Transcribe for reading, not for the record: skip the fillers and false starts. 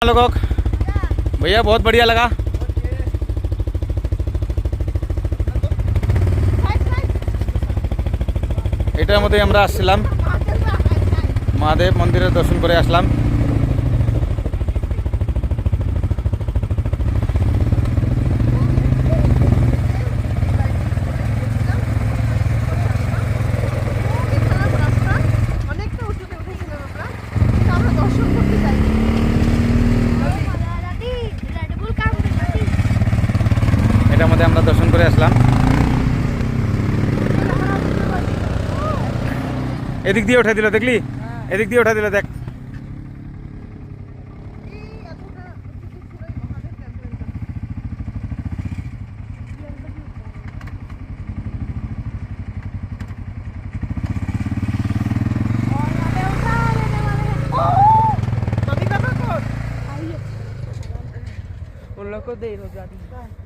लोगों भैया बहुत बढ़िया लगा। এটার মধ্যে আমরা আসছিলাম মহাদেব মন্দিরের দর্শন করে আসলাম। এটার মধ্যে আমরা দর্শন করে আসলাম। এদিক দিয়ে উঠে দিল দেখলি, এদিক দিয়ে উঠে দিল দেখ। उन लोग को दे दो गाड़ी।